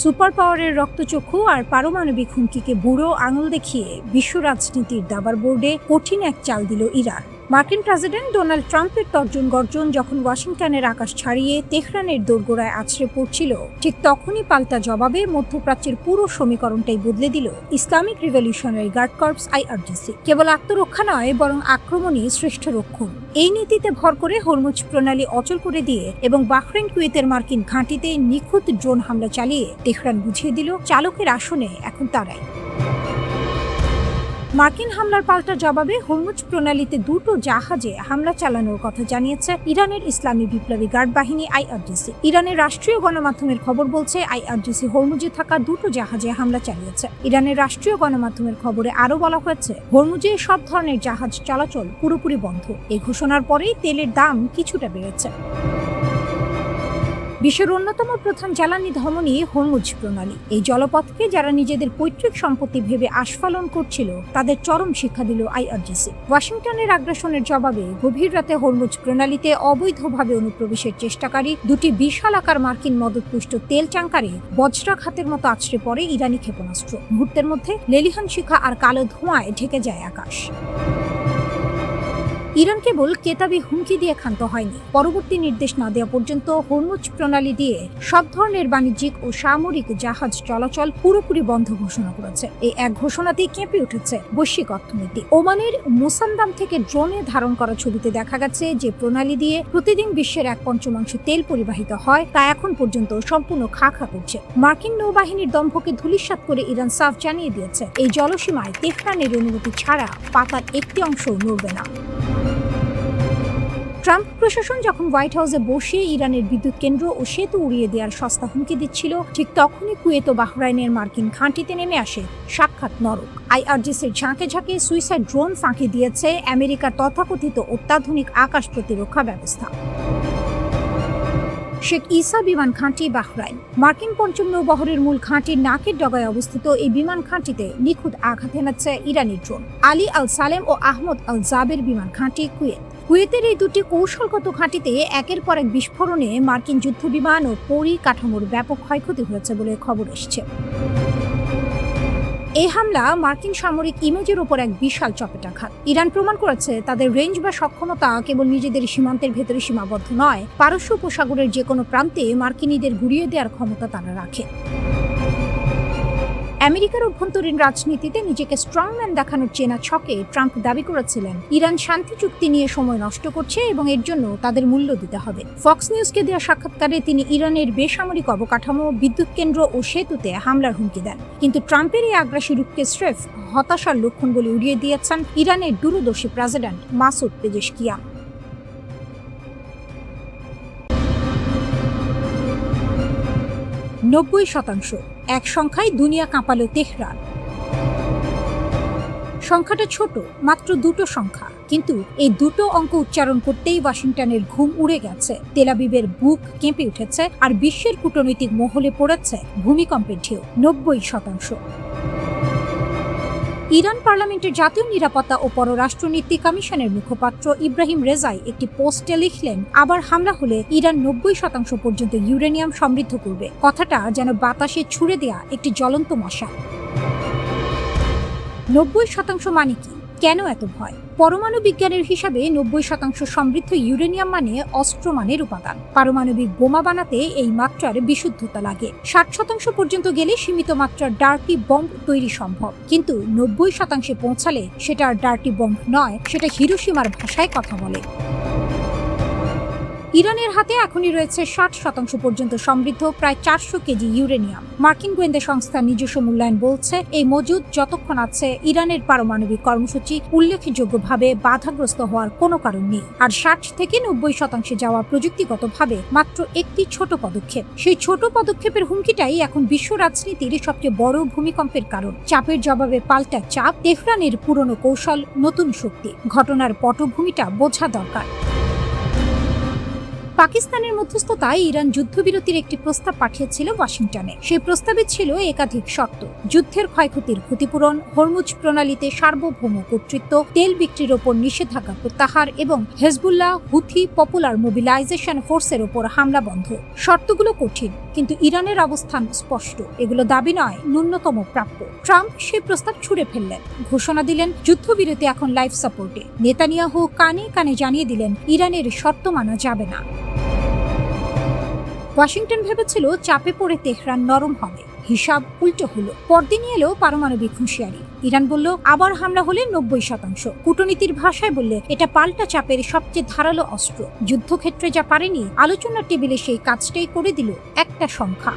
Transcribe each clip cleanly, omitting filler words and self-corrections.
Super পাওয়ারের রক্তচক্ষু আর পারমাণবিক হুমকিকে বুড়ো আঙুল দেখিয়ে বিশ্ব রাজনীতির দাবার বোর্ডে কঠিন এক চাল দিল ইরান। মার্কিন প্রেসিডেন্ট ডোনাল্ড ট্রাম্পের তর্জন গর্জন যখন ওয়াশিংটনের আকাশ ছাড়িয়ে তেহরানের দোরগোড়ায় আছড়ে পড়ছিল, ঠিক তখনই পাল্টা জবাবে মধ্যপ্রাচ্যের পুরো সমীকরণটাই বদলে দিল Islamic revolutionary guard corps IRGC. কেবল আত্মরক্ষা নয়, বরং আক্রমণই শ্রেষ্ঠ রক্ষণ। এই নীতিতে ভর করে হরমুজ প্রণালী অচল করে দিয়ে এবং বাহরাইন কুয়েতের মার্কিন ঘাঁটিতে নিখুঁত ড্রোন হামলা চালিয়ে তেহরান বুঝিয়ে দিল চালকের আসনে এখন তারাই। মার্কিন হামলার পাল্টা জবাবে হরমুজ প্রণালীতে দুটো জাহাজে হামলা চালানোর কথা জানিয়েছে ইরানের ইসলামী বিপ্লবী গার্ড বাহিনী আইআরজিসি। ইরানের রাষ্ট্রীয় গণমাধ্যমের খবর বলছে, আইআরজিসি হরমুজে থাকা দুটো জাহাজে হামলা চালিয়েছে। ইরানের রাষ্ট্রীয় গণমাধ্যমের খবরে আরও বলা হয়েছে, হরমুজে সব ধরনের জাহাজ চলাচল পুরোপুরি বন্ধ। এই ঘোষণার পরেই তেলের দাম কিছুটা বেড়েছে। বিশ্বের অন্যতম প্রধান জ্বালানি ধমনী হরমুজ প্রণালী। এই জলপথকে যারা নিজেদের পৈতৃক সম্পত্তি ভেবে আস্ফালন করছিল, তাদের চরম শিক্ষা দিল আইআরজিসি। ওয়াশিংটনের আগ্রাসনের জবাবে গভীর রাতে হরমুজ প্রণালীতে অবৈধভাবে অনুপ্রবেশের চেষ্টাকারী দুটি বিশাল আকার মার্কিন মদতপুষ্ট তেল ট্যাঙ্কারে বজ্রাঘাতের মতো আছড়ে পড়ে ইরানি ক্ষেপণাস্ত্র। মুহূর্তের মধ্যে লেলিহান শিখা আর কালো ধোঁয়ায় ঢেকে যায় আকাশ। ইরান কেবল কেতাবি হুমকি দিয়ে ক্ষান্ত হয়নি। পরবর্তী নির্দেশ না দেওয়া পর্যন্ত হরমুজ প্রণালী দিয়ে সব ধরনের বাণিজ্যিক ও সামরিক জাহাজ চলাচল পুরোপুরি বন্ধ ঘোষণা করেছে। এই এক ঘোষণাতেই কেঁপে উঠেছে বৈশ্বিক অর্থনীতি। ওমানের মুসান্দাম থেকে ড্রোনে ধারণ করা ছবিতে দেখা গেছে যে প্রণালী দিয়ে প্রতিদিন বিশ্বের 1/5 তেল পরিবাহিত হয়, তা এখন পর্যন্ত সম্পূর্ণ খাঁ করছে। মার্কিন নৌবাহিনীর দম্ভকে ধূলিসাৎ করে ইরান সাফ জানিয়ে দিয়েছে, এই জলসীমায় তেহরানের অনুমতি ছাড়া পাতার একটি অংশও নড়বে না। ট্রাম্প প্রশাসন যখন হোয়াইট হাউসে বসে ইরানের বিদ্যুৎ কেন্দ্র ও সেতু উড়িয়ে দেওয়ার সস্তা হুমকি দিচ্ছিল, ঠিক তখনই কুয়েত ও বাহরাইনের মার্কিন ঘাঁটিতে নেমে আসে সাক্ষাৎ নরক। আইআরজিসির ঝাঁকে ঝাঁকে সুইসাইড ড্রোন ফাঁকি দিয়েছে আমেরিকার তথাকথিত অত্যাধুনিক আকাশ প্রতিরক্ষা ব্যবস্থা। শেখ ইসা বিমান ঘাঁটি বাহরাইন। মার্কিন পঞ্চম নৌবহরের মূল ঘাঁটির নাকের ডগায় অবস্থিত এই বিমান ঘাঁটিতে নিখুঁত আঘাত হেনাচ্ছে ইরানি ড্রোন। আলী আল সালেম ও আহমদ আল জাবের বিমান ঘাঁটি কুয়েতের এই দুটি কৌশলগত ঘাঁটিতে একের পর এক বিস্ফোরণে মার্কিন যুদ্ধবিমান ও পরিকাঠামোর ব্যাপক ক্ষয়ক্ষতি হয়েছে বলে খবর এসছে। এই হামলা মার্কিন সামরিক ইমেজের উপর এক বিশাল চপেটাঘাত। ইরান প্রমাণ করেছে তাদের রেঞ্জ বা সক্ষমতা কেবল নিজেদের সীমান্তের ভেতরে সীমাবদ্ধ নয়, পারস্য উপসাগরের যে কোনো প্রান্তে মার্কিনীদের ঘুরিয়ে দেওয়ার ক্ষমতা তারা রাখে। আমেরিকার অভ্যন্তরীণ রাজনীতিতে নিজেকে স্ট্রংম্যান দেখানোর চেনা ছকে ট্রাম্প দাবি করেছিলেন, ইরান শান্তি চুক্তি নিয়ে সময় নষ্ট করছে এবং এর জন্য তাদের মূল্য দিতে হবে। ফক্স নিউজকে দেওয়া সাক্ষাৎকারে তিনি ইরানের বেসামরিক অবকাঠামো, বিদ্যুৎ কেন্দ্র ও সেতুতে হামলার হুমকি দেন। কিন্তু ট্রাম্পের এই আগ্রাসী রূপকে স্রেফ হতাশার লক্ষণ বলে উড়িয়ে দিয়েছেন ইরানের দূরদর্শী প্রেসিডেন্ট মাসুদ পেজেশকিয়ান। 90%, এক সংখ্যায় দুনিয়া কাঁপালো তেহরান। সংখ্যাটা ছোট, মাত্র দুটো সংখ্যা, কিন্তু এই দুটো অঙ্ক উচ্চারণ করতেই ওয়াশিংটনের ঘুম উড়ে গেছে, তেল আবিবের বুক কেঁপে উঠেছে, আর বিশ্বের কূটনৈতিক মহলে পড়েছে ভূমিকম্পের ঢেউ। 90%। ইরান পার্লামেন্টের জাতীয় নিরাপত্তা ও পররাষ্ট্রনীতি কমিশনের মুখপাত্র ইব্রাহিম রেজাই একটি পোস্টে লিখলেন, আবার হামলা হলে ইরান 90% পর্যন্ত ইউরেনিয়াম সমৃদ্ধ করবে। কথাটা যেন বাতাসে ছুড়ে দেয়া একটি জ্বলন্ত মশাল। 90% মানে কি? কেন এত ভয়? পরমাণু বিজ্ঞানের হিসাবে 90% সমৃদ্ধ ইউরেনিয়াম মানে অস্ত্র মানের উপাদান। পারমাণবিক বোমা বানাতে এই মাত্রার বিশুদ্ধতা লাগে। 60% পর্যন্ত গেলে সীমিত মাত্রার ডার্টি বম্ব তৈরি সম্ভব, কিন্তু 90% পৌঁছালে সেটা আর ডার্টি বম্ব নয়, সেটা হিরোশিমার ভাষায় কথা বলে। ইরানের হাতে এখনই রয়েছে 60% পর্যন্ত সমৃদ্ধ প্রায় 400 কেজি ইউরেনিয়াম। মার্কিন গোয়েন্দা সংস্থার নিজস্ব মূল্যায়ন বলছে, এই মজুদ যতক্ষণ আছে ইরানের পারমাণবিক কর্মসূচি উল্লেখযোগ্যভাবে বাধাগ্রস্ত হওয়ার কোনো কারণ নেই। আর 60 থেকে 90% যাওয়া প্রযুক্তিগতভাবে মাত্র একটি ছোট পদক্ষেপ। সেই ছোট পদক্ষেপের হুমকিটাই এখন বিশ্ব রাজনীতির সবচেয়ে বড় ভূমিকম্পের কারণ। চাপের জবাবে পাল্টা চাপ, তেহরানের পুরনো কৌশল, নতুন শক্তি। ঘটনার পটভূমিটা বোঝা দরকার। পাকিস্তানের মধ্যস্থতায় ইরান যুদ্ধবিরতির একটি প্রস্তাব পাঠিয়েছিল ওয়াশিংটনে। সেই প্রস্তাবে ছিল একাধিক শর্ত: যুদ্ধের ক্ষয়ক্ষতির ক্ষতিপূরণ, হরমুজ প্রণালীতে সার্বভৌম কর্তৃত্ব, তেল বিক্রির ওপর নিষেধাজ্ঞা প্রত্যাহার এবং হেজবুল্লাহ হুথি পপুলার মোবিলাইজেশন ফোর্সের ওপর হামলা বন্ধ। শর্তগুলো কঠিন, কিন্তু ইরানের অবস্থান স্পষ্ট। এগুলো দাবি নয়, ন্যূনতম প্রাপ্য। ট্রাম্প সেই প্রস্তাব ছুঁড়ে ফেললেন, ঘোষণা দিলেন যুদ্ধবিরতি এখন লাইফ সাপোর্টে। নেতানিয়াহু কানে কানে জানিয়ে দিলেন ইরানের শর্ত মানা যাবে না। ওয়াশিংটন ভেবেছিল চাপে পড়ে তেহরান নরম হবে। হিসাব উল্টো হলো। পরদিনই এলো পারমাণবিক হুঁশিয়ারি। ইরান বলল আবার হামলা হলে 90%। কূটনীতির ভাষায় বললে এটা পাল্টা চাপের সবচেয়ে ধারালো অস্ত্র। যুদ্ধক্ষেত্রে যা পারেনি, আলোচনার টেবিলে সেই কাজটাই করে দিল একটা সংখ্যা।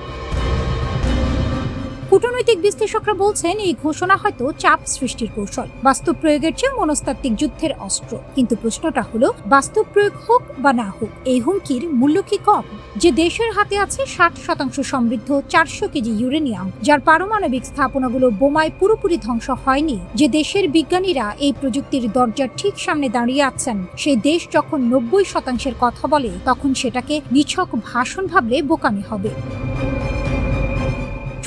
কূটনৈতিক বিশ্লেষকরা বলছেন এই ঘোষণা হয়তো চাপ সৃষ্টির কৌশল, বাস্তব প্রয়োগের চেয়ে মনস্তাত্ত্বিক যুদ্ধের অস্ত্র। কিন্তু প্রশ্নটা হলো, বাস্তব প্রয়োগ হোক বা না হোক, এই হুমকির মূল্য কি কম? যে দেশের হাতে আছে 60% সমৃদ্ধ 400 কেজি ইউরেনিয়াম, যার পারমাণবিক স্থাপনাগুলো বোমায় পুরোপুরি ধ্বংস হয়নি, যে দেশের বিজ্ঞানীরা এই প্রযুক্তির দরজার ঠিক সামনে দাঁড়িয়ে আছেন, সেই দেশ যখন 90% কথা বলে, তখন সেটাকে নিছক ভাষণ ভাবলে বোকামি হবে।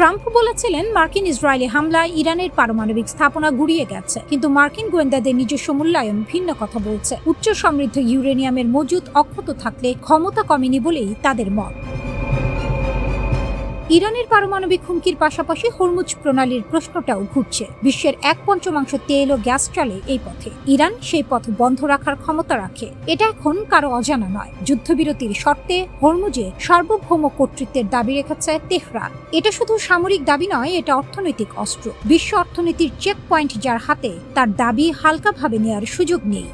ট্রাম্প বলেছিলেন মার্কিন ইসরায়েলি হামলায় ইরানের পারমাণবিক স্থাপনা গুড়িয়ে গেছে, কিন্তু মার্কিন গোয়েন্দাদের নিজস্ব মূল্যায়ন ভিন্ন কথা বলছে। উচ্চ সমৃদ্ধ ইউরেনিয়ামের মজুদ অক্ষত থাকলে ক্ষমতা কমেনি বলেই তাদের মত। ইরানের পারমাণবিক হুমকির পাশাপাশি হরমুজ প্রণালীর প্রশ্নটাও ঘুরছে। বিশ্বের 1/5 তেল ও গ্যাস চলে এই পথে। ইরান সেই পথ বন্ধ রাখার ক্ষমতা রাখে, এটা এখন কারো অজানা নয়। যুদ্ধবিরতির শর্তে হরমুজে সার্বভৌম কর্তৃত্বের দাবি রেখেছে তেহরান। এটা শুধু সামরিক দাবি নয়, এটা অর্থনৈতিক অস্ত্র। বিশ্ব অর্থনীতির চেক পয়েন্ট যার হাতে, তার দাবি হালকাভাবে নেওয়ার সুযোগ নেই।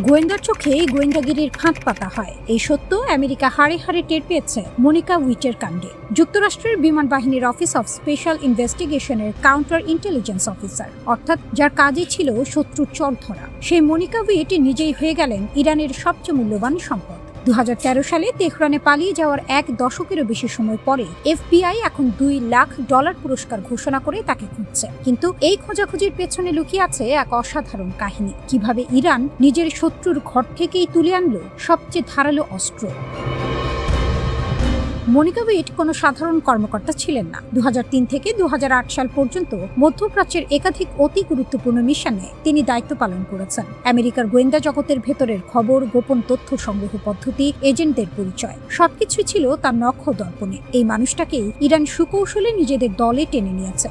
গোয়েন্দার চোখে গোয়েন্দাগিরির ফাঁদ পাতা হয়, এই সত্য আমেরিকা হাড়ে হাড়ে টের পেয়েছে মনিকা উইটের কাণ্ডে। যুক্তরাষ্ট্রের বিমান বাহিনীর অফিস অফ স্পেশাল ইনভেস্টিগেশনের কাউন্টার ইন্টেলিজেন্স অফিসার, অর্থাৎ যার কাজই ছিল শত্রুর চর ধরা, সেই মনিকা উইট নিজেই হয়ে গেলেন ইরানের সবচেয়ে মূল্যবান সম্পদ। 2013 সালে তেহরানে পালিয়ে যাওয়ার 1 দশকেরও বেশি সময় পরে FBI এখন $2 লাখ পুরস্কার ঘোষণা করে তাকে খুঁজছে। কিন্তু এই খোঁজাখুঁজির পেছনে লুকিয়ে আছে এক অসাধারণ কাহিনী। কিভাবে ইরান নিজের শত্রুর ঘর থেকেই তুলে আনলো সবচেয়ে ধারালো অস্ত্র। মনিকা উইট কোনো সাধারণ কর্মকর্তা ছিলেন না। 2003 থেকে 2008 সাল পর্যন্ত মধ্যপ্রাচ্যের একাধিক অতি গুরুত্বপূর্ণ মিশনে তিনি দায়িত্ব পালন করেছেন। আমেরিকার গোয়েন্দা জগতের ভেতরের খবর, গোপন তথ্য সংগ্রহ পদ্ধতি, এজেন্টদের পরিচয় সবকিছু ছিল তার নখদর্পণে। দর্পণে। এই মানুষটাকেই ইরান সুকৌশলে নিজেদের দলে টেনে নিয়েছে।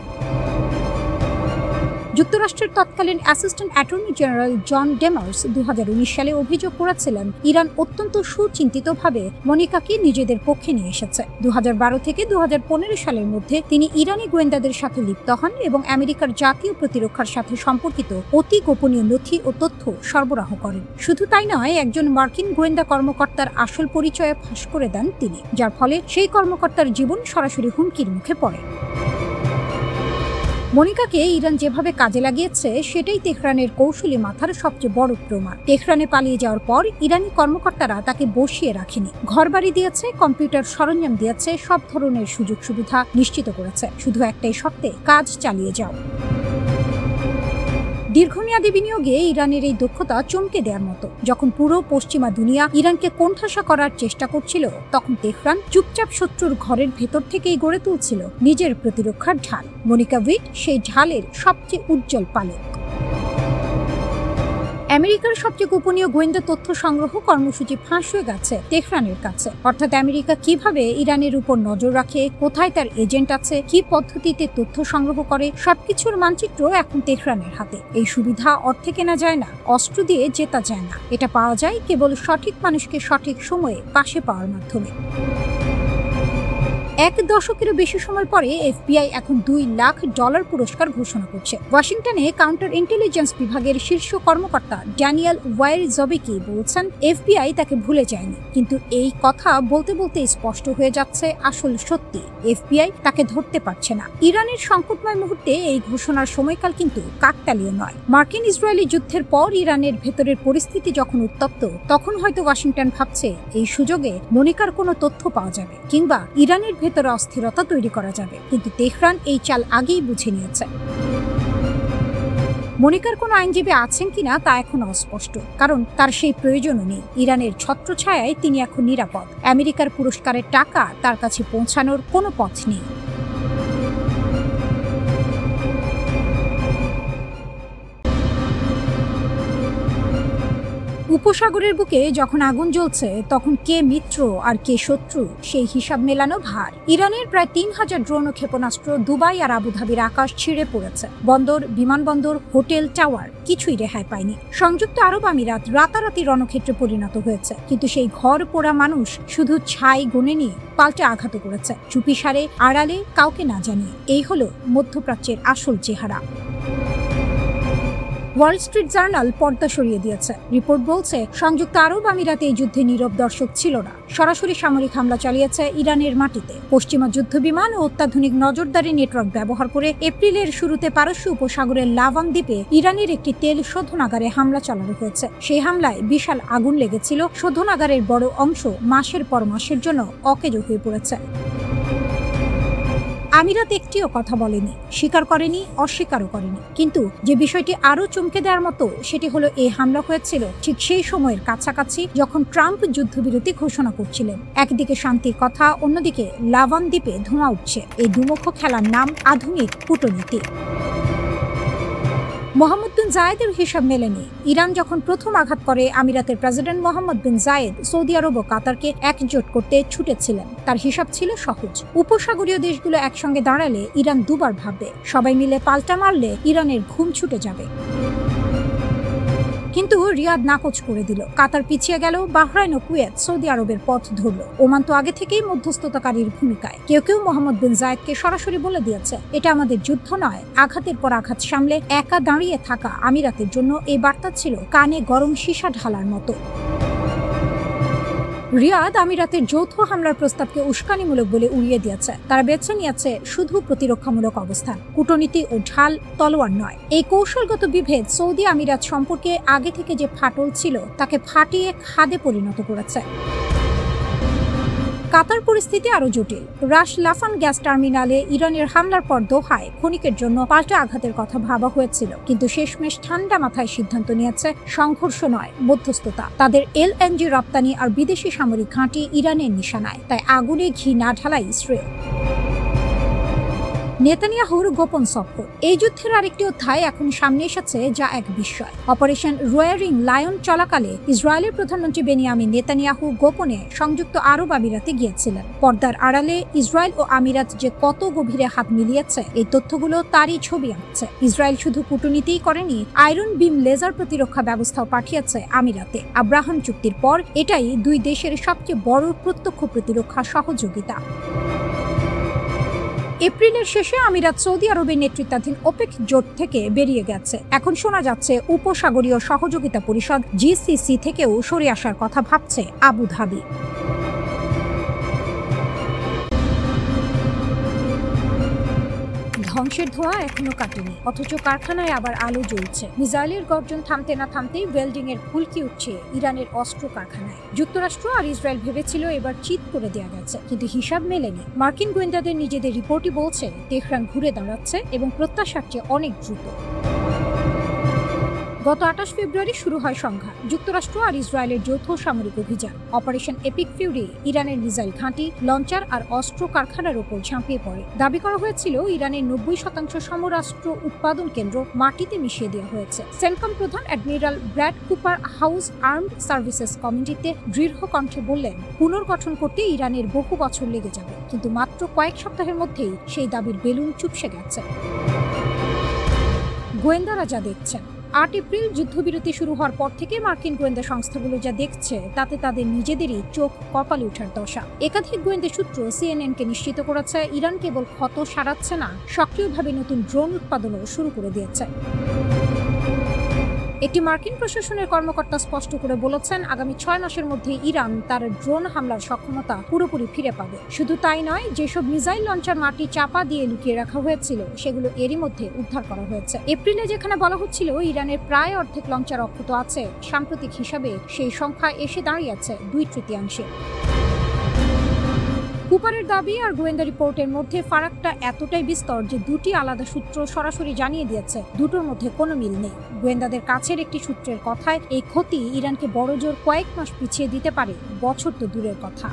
যুক্তরাষ্ট্রের তৎকালীন অ্যাসিস্ট্যান্ট অ্যাটর্নি জেনারেল জন ডেমার্স 2019 সালে অভিযোগ করেছিলেন ইরান অত্যন্ত সুচিন্তিতভাবে মনিকাকে নিজেদের পক্ষে নিয়ে এসেছে। 2012 থেকে 2015 সালের মধ্যে তিনি ইরানি গোয়েন্দাদের সাথে লিপ্ত হন এবং আমেরিকার জাতীয় প্রতিরক্ষার সাথে সম্পর্কিত অতি গোপনীয় নথি ও তথ্য সরবরাহ করেন। শুধু তাই নয়, একজন মার্কিন গোয়েন্দা কর্মকর্তার আসল পরিচয় ফাঁস করে দেন তিনি, যার ফলে সেই কর্মকর্তার জীবন সরাসরি হুমকির মুখে পড়ে। মনিকাকে ইরান যেভাবে কাজে লাগিয়েছে সেটাই তেহরানের কৌশলী মাথার সবচেয়ে বড় প্রমাণ। তেহরানে পালিয়ে যাওয়ার পর ইরানি কর্মকর্তারা তাকে বসিয়ে রাখেনি, ঘরবাড়ি দিয়েছে, কম্পিউটার সরঞ্জাম দিয়েছে, সব ধরনের সুযোগ সুবিধা নিশ্চিত করেছে। শুধু একটাই শর্তে, কাজ চালিয়ে যাও। দীর্ঘমেয়াদী বিনিয়োগে ইরানের এই দক্ষতা চমকে দেওয়ার মতো। যখন পুরো পশ্চিমা দুনিয়া ইরানকে কোণঠাসা করার চেষ্টা করছিল, তখন তেহরান চুপচাপ শত্রুর ঘরের ভেতর থেকেই গড়ে তুলছিল নিজের প্রতিরক্ষার ঢাল। মনিকা উইট সেই ঢালের সবচেয়ে উজ্জ্বল পালক। আমেরিকার সবচেয়ে গোপনীয় গোয়েন্দা তথ্য সংগ্রহ কর্মসূচি ফাঁস হয়ে গেছে তেহরানের কাছে। অর্থাৎ আমেরিকা কিভাবে ইরানের উপর নজর রাখে, কোথায় তার এজেন্ট আছে, কি পদ্ধতিতে তথ্য সংগ্রহ করে, সবকিছুর মানচিত্র এখন তেহরানের হাতে। এই সুবিধা অর্থে কেনা যায় না, অস্ত্র দিয়ে জেতা যায় না। এটা পাওয়া যায় কেবল সঠিক মানুষকে সঠিক সময়ে পাশে পাওয়ার মাধ্যমে। 1 দশকেরও বেশি সময় পরে FBI এখন $2 লাখ পুরস্কার ঘোষণা করছে। ওয়াশিংটনে কাউন্টার ইন্টেলিজেন্স বিভাগের শীর্ষ কর্মকর্তা ড্যানিয়েল ওয়াইরজবেকি বলছেন FBI তাকে ভুলে যায়নি, কিন্তু এই কথা বলতে বলতে স্পষ্ট হয়ে যাচ্ছে আসল সত্যি, FBI তাকে ধরতে পারছে না। ইরানের সংকটময় মুহূর্তে এই ঘোষণার সময়কাল কিন্তু কাকতালীয় নয়। মার্কিন ইসরায়েলি যুদ্ধের পর ইরানের ভেতরের পরিস্থিতি যখন উত্তপ্ত, তখন হয়তো ওয়াশিংটন ভাবছে এই সুযোগে মনিকার কোনো তথ্য পাওয়া যাবে কিংবা ইরানের ভেতরে অস্থিরতা তৈরি করা যাবে। কিন্তু তেহরান এই চাল আগেই বুঝে নিয়েছে। মনিকার কোনো আইনজীবী আছেন কিনা তা এখন অস্পষ্ট, কারণ তার সেই প্রয়োজনও নেই। ইরানের ছত্রছায়ায় তিনি এখন নিরাপদ। আমেরিকার পুরস্কারের টাকা তার কাছে পৌঁছানোর কোনো পথ নেই। উপসাগরের বুকে যখন আগুন জ্বলছে, তখন কে মিত্র আর কে শত্রু সেই হিসাব মেলানো ভার। ইরানের প্রায় ৩,০০০ ড্রোন ও ক্ষেপণাস্ত্র দুবাই আর আবুধাবির আকাশ ছিঁড়ে পড়েছে। বন্দর, বিমানবন্দর, হোটেল, টাওয়ার কিছুই রেহাই পায়নি। সংযুক্ত আরব আমিরাত রাতারাতি রণক্ষেত্রে পরিণত হয়েছে, কিন্তু সেই ঘর পোড়া মানুষ শুধু ছাই গুনে নিয়ে পাল্টে আঘাত করেছে, চুপিসারে, আড়ালে, কাউকে না জানিয়ে। এই হলো মধ্যপ্রাচ্যের আসল চেহারা। ওয়াল স্ট্রিট জার্নাল পর্দা সরিয়ে দিয়েছে। রিপোর্ট বলছে, সংযুক্ত আরব আমিরাতে এই যুদ্ধে নীরব দর্শক ছিল না। সরাসরি সামরিক হামলা চালিয়েছে ইরানের মাটিতে। পশ্চিমা যুদ্ধবিমান ও অত্যাধুনিক নজরদারি নেটওয়ার্ক ব্যবহার করে এপ্রিলের শুরুতে পারস্য উপসাগরের লাভান দ্বীপে ইরানের একটি তেল শোধনাগারে হামলা চালানো হয়েছে। সেই হামলায় বিশাল আগুন লেগেছিল। শোধনাগারের বড় অংশ মাসের পর মাসের জন্য অকেজো হয়ে পড়েছে। আমিরাত একটিও কথা বলেনি, স্বীকার করেনি, অস্বীকারও করেনি। কিন্তু যে বিষয়টি আরও চমকে দেওয়ার মতো, সেটি হলো এই হামলা হয়েছিল ঠিক সেই সময়ের কাছাকাছি যখন ট্রাম্প যুদ্ধবিরতি ঘোষণা করছিলেন। একদিকে শান্তির কথা, অন্যদিকে লাভান দ্বীপে ধোঁয়া উঠছে। এই দুমুখ খেলার নাম আধুনিক কূটনীতি। মোহাম্মদ বিন জায়েদের হিসাব মেলেনি। ইরান যখন প্রথম আঘাত করে, আমিরাতের প্রেসিডেন্ট মোহাম্মদ বিন জায়েদ সৌদি আরব ও কাতারকে একজোট করতে ছুটেছিলেন। তার হিসাব ছিল সহজ। উপসাগরীয় দেশগুলো একসঙ্গে দাঁড়ালে ইরান দুবার ভাববে, সবাই মিলে পাল্টা মারলে ইরানের ঘুম ছুটে যাবে। কিন্তু রিয়াদ নাকচ করে দিল। কাতার পিছিয়ে গেল, বাহরাইন ও কুয়েত সৌদি আরবের পথ ধরল। ওমান তো আগে থেকেই মধ্যস্থতাকারীর ভূমিকায়। কেউ কেউ মোহাম্মদ বিন জায়েদকে সরাসরি বলে দিয়েছে, এটা আমাদের যুদ্ধ নয়। আঘাতের পর আঘাত সামলে একা দাঁড়িয়ে থাকা আমিরাতের জন্য এই বার্তা ছিল কানে গরম সীসা ঢালার মতো। রিয়াদ আমিরাতের যৌথ হামলার প্রস্তাবকে উস্কানিমূলক বলে উড়িয়ে দিয়েছে। তারা বেছে নিয়েছে শুধু প্রতিরক্ষামূলক অবস্থান, কূটনীতি ও ঢাল তলোয়ার নয়। এই কৌশলগত বিভেদ সৌদি আমিরাত সম্পর্কে আগে থেকে যে ফাটল ছিল তাকে ফাটিয়ে খাদে পরিণত করেছে। কাতার পরিস্থিতি আরো জটিল। রাশ লাফান গ্যাস টার্মিনালে ইরানের হামলার পর দোহায় ক্ষণিকের জন্য পাল্টা আঘাতের কথা ভাবা হয়েছিল, কিন্তু শেষমেশ ঠান্ডা মাথায় সিদ্ধান্ত নিয়েছে সংঘর্ষ নয়, মধ্যস্থতা। তাদের এলএনজি রপ্তানি আর বিদেশি সামরিক ঘাঁটি ইরানের নিশানায়, তাই আগুনে ঘি না ঢালাই শ্রেয়। নেতানিয়াহুর গোপন সফর। এই যুদ্ধের আরেকটি অধ্যায় এখন সামনে এসেছে, যা এক বিস্ময়। অপারেশন রোয়ারিং লায়ন চলাকালে ইসরায়েলের প্রধানমন্ত্রী বেনিয়ামিন নেতানিয়াহু গোপনে সংযুক্ত আরব আমিরাতে গিয়েছিলেন। পর্দার আড়ালে ইসরায়েল ও আমিরাত যে কত গভীরে হাত মিলিয়েছে, এই তথ্যগুলো তারই ছবি আঁকছে। ইসরায়েল শুধু কূটনীতিই করেনি, আয়রন বিম লেজার প্রতিরক্ষা ব্যবস্থাও পাঠিয়েছে আমিরাতে। আব্রাহাম চুক্তির পর এটাই দুই দেশের সবচেয়ে বড় প্রত্যক্ষ প্রতিরক্ষা সহযোগিতা। এপ্রিলের শেষে আমিরাত সৌদি আরবের নেতৃত্বাধীন ওপেক জোট থেকে বেরিয়ে গেছে। এখন শোনা যাচ্ছে উপসাগরীয় সহযোগিতা পরিষদ জিসিসি থেকেও সরে আসার কথা ভাবছে আবুধাবি। ধ্বংসের ধোঁয়া এখনো কাটেনি, অথচ কারখানায় আবার আলো জ্বলছে। মিসাইলের গর্জন থামতে না থামতেই ওয়েল্ডিং এর ফুলকি উঠছে ইরানের অস্ত্র কারখানায়। যুক্তরাষ্ট্র আর ইসরায়েল ভেবেছিল এবার চিৎ করে দেয়া গেছে, কিন্তু হিসাব মেলেনি। মার্কিন গোয়েন্দাদের নিজেদের রিপোর্টই বলছে তেহরান ঘুরে দাঁড়াচ্ছে এবং প্রত্যাশার চেয়ে অনেক দ্রুত। গত 28 ফেব্রুয়ারি শুরু হয় সংঘাত। যুক্তরাষ্ট্র আর ইসরায়েলের যৌথ সামরিক অভিযান অপারেশন এপিক ফিউরি ইরানের মিসাইল ঘাঁটি, লঞ্চার আর অস্ত্র কারখানার ওপর ঝাঁপিয়ে পড়ে। দাবি করা হয়েছিল ইরানের 90% সমরাস্ত্র উৎপাদন কেন্দ্র মাটিতে মিশিয়ে দেওয়া হয়েছে। সেন্টকম প্রধান admiral Brad Cooper house armed services কমিটিতে দৃঢ় কণ্ঠে বললেন, পুনর্গঠন করতে ইরানের বহু বছর লেগে যাবে। কিন্তু মাত্র কয়েক সপ্তাহের মধ্যেই সেই দাবির বেলুন চুপসে গেছে। গোয়েন্দারা যা দেখছেন, 8 এপ্রিল যুদ্ধবিরতি শুরু হওয়ার পর থেকে মার্কিন গোয়েন্দা সংস্থাগুলো যা দেখছে, তাতে তাদের নিজেদেরই চোখ কপালে ওঠার দশা। একাধিক গোয়েন্দা সূত্র সিএনএনকে নিশ্চিত করেছে, ইরান কেবল ক্ষত সারাচ্ছে না, সক্রিয়ভাবে নতুন ড্রোন উৎপাদনও শুরু করে দিয়েছে। একটি মার্কিন প্রশাসনের কর্মকর্তা স্পষ্ট করে বলেছেন, আগামী 6 মাসের মধ্যে ইরান তার ড্রোন হামলার সক্ষমতা পুরোপুরি ফিরে পাবে। শুধু তাই নয়, যেসব মিসাইল লঞ্চার মাটি চাপা দিয়ে লুকিয়ে রাখা হয়েছিল, সেগুলো এরই মধ্যে উদ্ধার করা হয়েছে। এপ্রিলে যেখানে বলা হচ্ছিল ইরানের প্রায় অর্ধেক লঞ্চার অক্ষত আছে, সাম্প্রতিক হিসাবে সেই সংখ্যা এসে দাঁড়িয়েছে 2/3। কুপারের দাবি আর গোয়েন্দা রিপোর্টের মধ্যে ফারাকটা এতটাই বিস্তর যে দুটি আলাদা সূত্র সরাসরি জানিয়ে দিয়েছে দুটোর মধ্যে কোনো মিল নেই। গোয়েন্দাদের কাছের একটি সূত্রের কথায় এই ক্ষতি ইরানকে বড়জোর কয়েক মাস পিছিয়ে দিতে পারে, বছর তো দূরের কথা।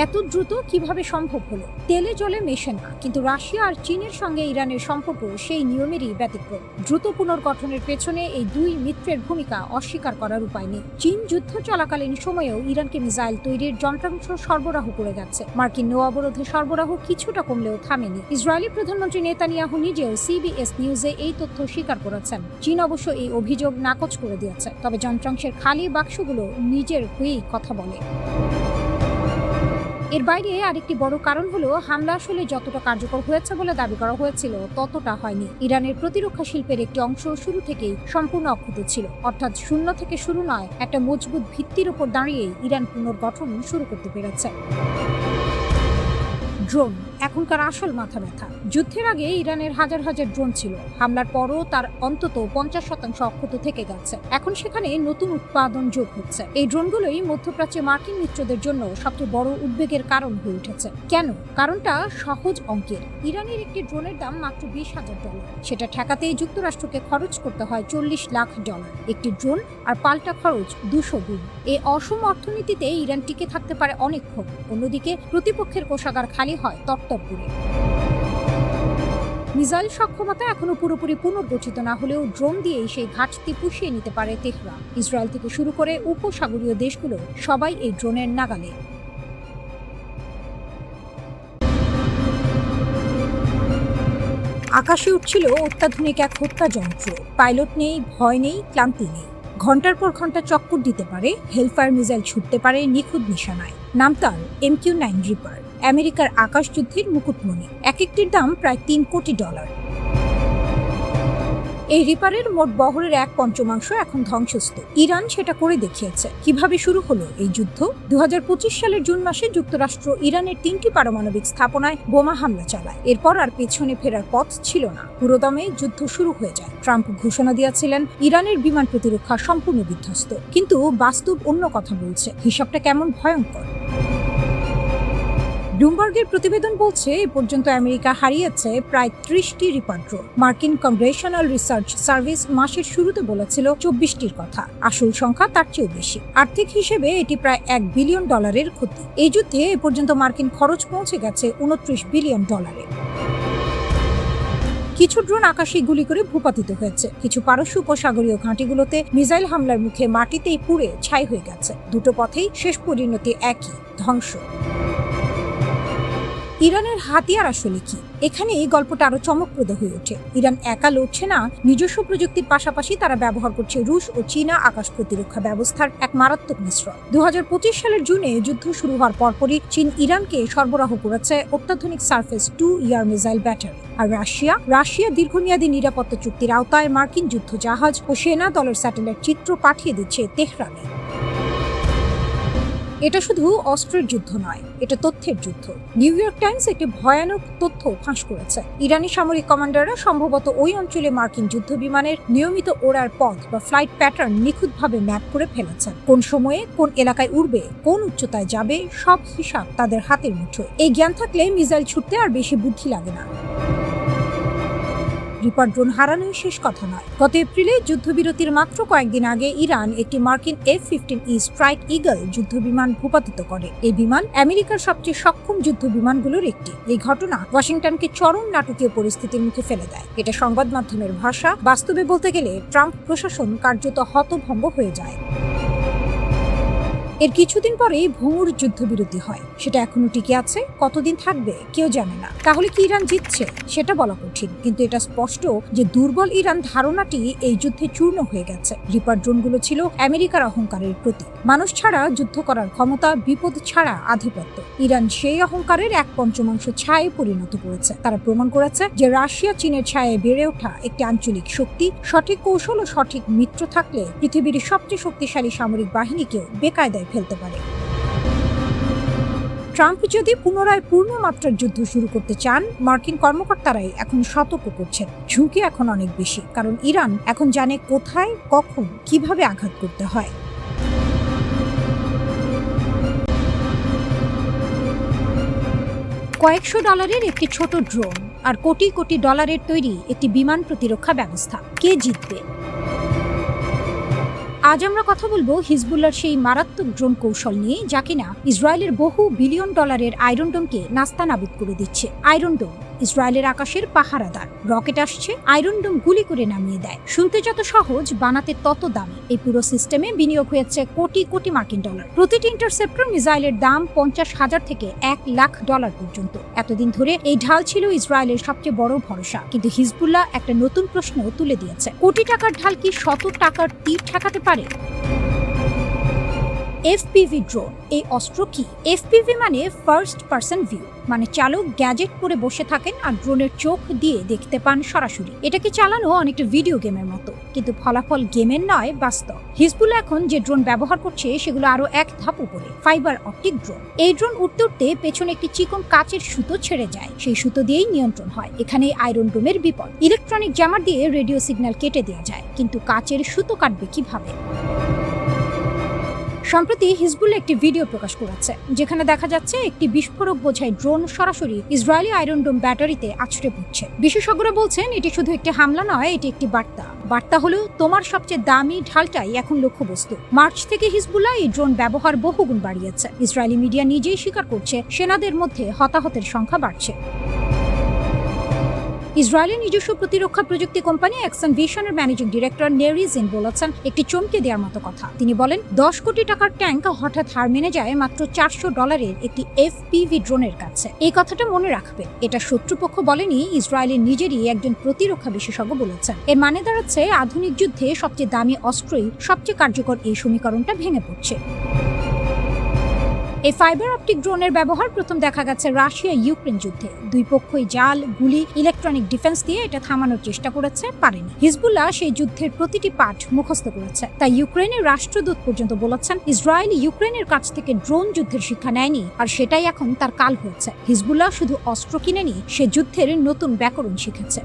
এত দ্রুত কিভাবে সম্ভব হলো? তেলে জলে মেশে না, কিন্তু রাশিয়া আর চীনের সঙ্গে ইরানের সম্পর্ক সেই নিয়মেরই ব্যতিক্রম। দ্রুত পুনর্গঠনের পেছনে এই দুই মিত্রের ভূমিকা অস্বীকার করার উপায় নেই। চীন যুদ্ধ চলাকালীন সময়েও ইরানকে মিসাইল তৈরির যন্ত্রাংশ সরবরাহ করে যাচ্ছে। মার্কিন নৌ অবরোধে সরবরাহ কিছুটা কমলেও থামেনি। ইসরায়েলি প্রধানমন্ত্রী নেতানিয়াহু নিজেও সিবিএস নিউজে এই তথ্য স্বীকার করেছেন। চীন অবশ্য এই অভিযোগ নাকচ করে দিয়েছে, তবে যন্ত্রাংশের খালি বাক্সগুলো নিজের হয়েই কথা বলে। এর বাইরে আরেকটি বড় কারণ হলো হামলা আসলে যতটা কার্যকর হয়েছে বলে দাবি করা হয়েছিল ততটা হয়নি। ইরানের প্রতিরক্ষা শিল্পের একটি অংশ শুরু থেকেই সম্পূর্ণ অক্ষত ছিল, অর্থাৎ শূন্য থেকে শুরু নয়, একটা মজবুত ভিত্তির উপর দাঁড়িয়েই ইরান পুনর্গঠন শুরু করতে পেরেছে। ড্রোন এখনকার আসল মাথা ব্যথা। যুদ্ধের আগে ইরানের হাজার হাজার ড্রোন ছিল, হামলার পরও তার অন্তত 50% অক্ষত থেকে গেছে। এখন সেখানে নতুন উৎপাদন যোগ হচ্ছে। এই ড্রোনগুলোই মধ্যপ্রাচ্যে মার্কিন মিত্রদের জন্য সবচেয়ে বড় উদ্বেগের কারণ হয়ে উঠেছে। কেন? কারণটা সহজ অঙ্কের। ইরানের একটি ড্রোনের দাম মাত্র $20,000। সেটা ঠেকাতেই যুক্তরাষ্ট্রকে খরচ করতে হয় $40 লাখ। একটি ড্রোন আর পাল্টা খরচ 200 গুণ। এই অসম অর্থনীতিতে ইরান টিকে থাকতে পারে অনেকক্ষণ। অন্যদিকে প্রতিপক্ষের কোষাগার খালি হয় তপ্তপ করে। মিসাইল সক্ষমতা এখনো পুরোপুরি পুনর্গঠিত না হলেও ড্রোন দিয়েই সেই ঘাটতি পুষিয়ে নিতে পারে তেহরান। ইসরায়েল থেকে শুরু করে উপসাগরীয় দেশগুলো সবাই এই ড্রোনের নাগালে। আকাশে উঠছিল অত্যাধুনিক এক হত্যা যন্ত্র। পাইলট নেই, ভয় নেই, ক্লান্তি নেই। ঘন্টার পর ঘন্টা চক্কর দিতে পারে, হেলফায়ার মিসাইল ছুটতে পারে নিখুঁত নিশানায়। নাম তার MQ-9 রিপার, আমেরিকার আকাশ যুদ্ধের মুকুটমণি। এক একটির দাম প্রায় $3 কোটি। এই রিপারের মোট বহরের 1/5 এখন ধ্বংসস্তূপ। ইরান সেটা করে দেখিয়েছে। কিভাবে শুরু হলো এই যুদ্ধ? 2025 সালের জুন মাসে যুক্তরাষ্ট্র ইরানের 3টি পারমাণবিক স্থাপনায় বোমা হামলা চালায়। এরপর আর পেছনে ফেরার পথ ছিল না, পুরোদমে যুদ্ধ শুরু হয়ে যায়। ট্রাম্প ঘোষণা দিয়েছিলেন ইরানের বিমান প্রতিরক্ষা সম্পূর্ণ বিধ্বস্ত, কিন্তু বাস্তব অন্য কথা বলছে। হিসাবটা কেমন ভয়ঙ্কর! ব্লুমবার্গের প্রতিবেদন বলছে এ পর্যন্ত আমেরিকা হারিয়েছে প্রায় 30টি রিপার ড্রোন। মার্কিন কংগ্রেশনাল রিসার্চ সার্ভিস মাসের শুরুতে বলেছিল 24টির কথা। আসল সংখ্যা তার চেয়েও বেশি। আর্থিক হিসেবে এটি প্রায় $1 বিলিয়ন ক্ষতি। এই যুদ্ধে এ পর্যন্ত মার্কিন খরচ পৌঁছে গেছে $29 বিলিয়ন। কিছু ড্রোন আকাশে গুলি করে ভূপাতিত হয়েছে, কিছু পারস্য উপসাগরীয় ঘাঁটিগুলোতে মিসাইল হামলার মুখে মাটিতেই পুড়ে ছাই হয়ে গেছে। দুটো পথেই শেষ পরিণতি একই, ধ্বংস। ইরানের হাতিয়ার আসলে কি? এখানে এই গল্পটা আরো চমকপ্রদ হয়ে ওঠে। ইরান একা লড়ছে না, নিজস্ব প্রযুক্তির পাশাপাশি তারা ব্যবহার করছে রুশ ও চীনা আকাশ প্রতিরক্ষা ব্যবস্থার এক মারাত্মক মিশ্রণ। 2025 সালের জুনে যুদ্ধ শুরু হওয়ার পরপরই চীন ইরানকে সরবরাহ করেছে অত্যাধুনিক সারফেস 2 ইয়ার মিসাইল ব্যাটারি। আর রাশিয়া দীর্ঘমেয়াদী নিরাপত্তা চুক্তির আওতায় মার্কিন যুদ্ধ জাহাজ ও সেনা দলের স্যাটেলাইট চিত্র পাঠিয়ে দিচ্ছে তেহরানে। এটা শুধু অস্ত্রের যুদ্ধ নয়, এটা তথ্যের যুদ্ধ। নিউ ইয়র্ক টাইমস একটি ভয়ানক তথ্য ফাঁস করেছে। ইরানি সামরিক কমান্ডাররা সম্ভবত ওই অঞ্চলে মার্কিন যুদ্ধ বিমানের নিয়মিত ওড়ার পথ বা ফ্লাইট প্যাটার্ন নিখুঁতভাবে ম্যাপ করে ফেলেছেন। কোন সময়ে কোন এলাকায় উড়বে, কোন উচ্চতায় যাবে, সব হিসাব তাদের হাতের মুঠোয়। এই জ্ঞান থাকলে মিসাইল ছুটতে আর বেশি বুদ্ধি লাগে না। রিপার ড্রোন হারানোই শেষ কথা নয়। গত এপ্রিলে যুদ্ধবিরতির মাত্র কয়েকদিন আগে ইরান একটি মার্কিন F-15E স্ট্রাইক ঈগল যুদ্ধ বিমান ভূপাতিত করে। এই বিমান আমেরিকার সবচেয়ে সক্ষম যুদ্ধ বিমানগুলোর একটি। এই ঘটনা ওয়াশিংটনকে চরম নাটকীয় পরিস্থিতির মুখে ফেলে দেয়। এটা সংবাদ মাধ্যমের ভাষা। বাস্তবে বলতে গেলে ট্রাম্প প্রশাসন কার্যত হতভম্ব হয়ে যায়। এর কিছুদিন পরেই ভঙ্গুর যুদ্ধবিরতি হয়। সেটা এখনো টিকে আছে, কতদিন থাকবে কেউ জানে না। তাহলে কি ইরান জিতছে? সেটা বলা কঠিন, কিন্তু এটা স্পষ্ট যে দুর্বল ইরান ধারণাটি এই যুদ্ধে চূর্ণ হয়ে গেছে। রিপার ড্রোনগুলো ছিল আমেরিকার অহংকারের প্রতীক। মানুষ ছাড়া যুদ্ধ করার ক্ষমতা, বিপদ ছাড়া আধিপত্য। ইরান সেই অহংকারের 1/5 ছায়ে পরিণত করেছে। তারা প্রমাণ করেছে যে রাশিয়া চীনের ছায়ে বেড়ে ওঠা একটি আঞ্চলিক শক্তি। সঠিক কৌশল ও সঠিক মিত্র থাকলে পৃথিবীর সবচেয়ে শক্তিশালী সামরিক বাহিনীকেও বেকায়দায় ফেলতে পারে। ট্রাম্প যদি পুনরায় পূর্ণমাত্রার যুদ্ধ শুরু করতে চান, মার্কিন কর্মকর্তারাই এখন সতর্ক করছেন। ঝুঁকি এখন অনেক বেশি, কারণ ইরান এখন জানে কোথায়, কখন, কিভাবে আঘাত করতে হয়। কয়েকশো ডলারের একটি ছোট ড্রোন আর কোটি কোটি ডলারের তৈরি একটি বিমান প্রতিরক্ষা ব্যবস্থা। কে জিতবে? আজ আমরা কথা বলবো হিজবুল্লাহর সেই মারাত্মক ড্রোন কৌশল নিয়ে, যা কিনা ইসরায়েলের বহু বিলিয়ন ডলারের আয়রন ডোমকে নাস্তানাবুদ করে দিচ্ছে। আয়রন ডোম ইসরায়েলের আকাশের পাহারাদার। রকেট আসছে, আয়রন ডোম গুলি করে নামিয়ে দেয়। শুনতে যত সহজ, বানাতে তত দামি। এই পুরো সিস্টেমে বিনিয়োগ হয়েছে কোটি কোটি মার্কিন ডলার। প্রতিটি ইন্টারসেপ্টর মিসাইলের দাম 50,000 থেকে $1,00,000 পর্যন্ত। এতদিন ধরে এই ঢাল ছিল ইসরায়েলের সবচেয়ে বড় ভরসা, কিন্তু হিজবুল্লাহ একটা নতুন প্রশ্ন তুলে দিয়েছে। কোটি টাকার ঢাল কি শত টাকার তীর ঠেকাতে পারে? এফপিভি ড্রোন, এই অস্ত্র কি? এফপিভি মানে ফার্স্ট পারসন ভিউ, মানে চালক গ্যাজেট পরে বসে থাকেন আর ড্রোনের চোখ দিয়ে দেখতে পান সরাসরি। এটাকে চালানো অনেকটা ভিডিও গেমের মতো, কিন্তু ফলাফল গেমের নয়, বাস্তব। হিজবুল্লাহ এখন যে ড্রোন ব্যবহার করছে সেগুলো আরো এক ধাপ উপরে, ফাইবার অপটিক ড্রোন। এই ড্রোন উঠতে উঠতে পেছনে একটি চিকন কাচের সুতো ছেড়ে যায়, সেই সুতো দিয়েই নিয়ন্ত্রণ হয়। এখানে আয়রন ডোমের বিপদ, ইলেকট্রনিক জ্যামার দিয়ে রেডিও সিগন্যাল কেটে দেওয়া যায়, কিন্তু কাচের সুতো কাটবে কিভাবে? সম্প্রতি হিজবুল্লাহ একটি ভিডিও প্রকাশ করেছে, যেখানে দেখা যাচ্ছে একটি বিস্ফোরক বোঝাই ড্রোন সরাসরি ইসরায়েলি আয়রন ডোম ব্যাটারিতে আছড়ে পড়ছে। বিশেষজ্ঞরা বলছেন এটি শুধু একটি হামলা নয়, এটি একটি বার্তা। বার্তা হলো তোমার সবচেয়ে দামি ঢালটাই এখন লক্ষ্যবস্তু। মার্চ থেকে হিজবুল্লাহ এই ড্রোন ব্যবহার বহুগুণ বাড়িয়েছে। ইসরায়েলি মিডিয়া নিজেই স্বীকার করছে সেনাদের মধ্যে হতাহতের সংখ্যা বাড়ছে। ইসরায়েলের নিজস্ব প্রতিরক্ষা প্রযুক্তি কোম্পানি অ্যাকশন ভিশনের ম্যানেজিং ডিরেক্টর নেরি জিন বলেছেন একটি চমকে দেওয়ার মতো কথা। তিনি বলেন, 10 কোটি টাকার ট্যাঙ্ক হঠাৎ হার মেনে যায় মাত্র $400 একটি এফপিভি ড্রোনের কাছে। এই কথাটা মনে রাখবে, এটা শত্রুপক্ষ বলেনি, ইসরায়েলের নিজেরই একজন প্রতিরক্ষা বিশেষজ্ঞ বলেছেন। এর মানে দাঁড়াচ্ছে আধুনিক যুদ্ধে সবচেয়ে দামি অস্ত্রই সবচেয়ে কার্যকর। এই সমীকরণটা ভেঙে পড়ছে। এই ফাইবার অপটিক ড্রোনের ব্যবহার প্রথম দেখা গেছে রাশিয়া ইউক্রেন যুদ্ধে। দুই পক্ষই জাল, গুলি, ইলেকট্রনিক ডিফেন্স দিয়ে এটা থামানোর চেষ্টা করেছে, পারেনি। হিজবুল্লাহ সেই যুদ্ধের প্রতিটি পাঠ মুখস্থ করেছে। তাই ইউক্রেনের রাষ্ট্রদূত পর্যন্ত বলেছেন ইসরায়েল ইউক্রেনের কাছ থেকে ড্রোন যুদ্ধের শিক্ষা নেয়নি, আর সেটাই এখন তার কাল হয়েছে। হিজবুল্লাহ শুধু অস্ত্র কিনেনি, সে যুদ্ধের নতুন ব্যাকরণ শিখেছে।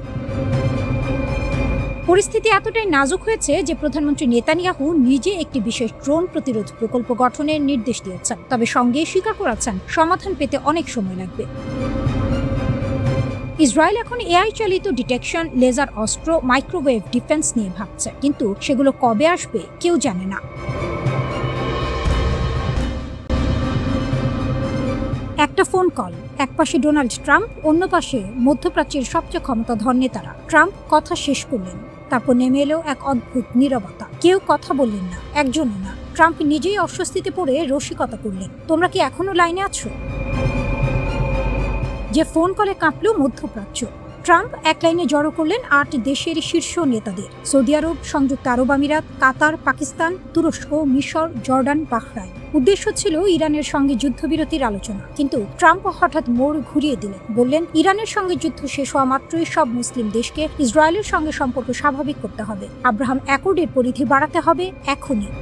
পরিস্থিতি এতটাই নাজুক হয়েছে যে প্রধানমন্ত্রী নেতানিয়াহু নিজে একটি বিশেষ ড্রোন প্রতিরোধ প্রকল্প গঠনের নির্দেশ দিয়েছেন, তবে সঙ্গে স্বীকার করেছেন সমাধান পেতে অনেক সময় লাগবে। ইসরায়েল এখন এআই চালিত ডিটেকশন, লেজার অস্ত্র, মাইক্রোওয়েভ ডিফেন্স নিয়ে ভাবছে, কিন্তু সেগুলো কবে আসবে কেউ জানে না। একটা ফোন কল, এক পাশে ডোনাল্ড ট্রাম্প, অন্য পাশে মধ্যপ্রাচ্যের সবচেয়ে ক্ষমতাধর নেতারা। ট্রাম্প কথা শেষ করলেন, তারপর নেমে এলো এক অদ্ভুত নীরবতা। কেউ কথা বললেন না, একজনও না। ট্রাম্প নিজেই অস্বস্তিতে পড়ে রসিকতা করলেন, তোমরা কি এখনো লাইনে আছো? যে ফোন কলে কাঁপল মধ্যপ্রাচ্য। ট্রাম্প এক লাইনে জড়ো করলেন 8 দেশের শীর্ষ নেতাদের, সৌদি আরব, সংযুক্ত আরব আমিরাত, কাতার, পাকিস্তান, তুরস্ক, মিশর, জর্ডান, বাহরাইন। উদ্দেশ্য ছিল ইরানের সঙ্গে যুদ্ধবিরতির আলোচনা, কিন্তু ট্রাম্প হঠাৎ মোড় ঘুরিয়ে দিলেন। বললেন ইরানের সঙ্গে যুদ্ধ শেষ হওয়া মাত্রই সব মুসলিম দেশকে ইসরায়েলের সঙ্গে সম্পর্ক স্বাভাবিক করতে হবে, আব্রাহাম অ্যাকর্ডের পরিধি বাড়াতে হবে এখনই।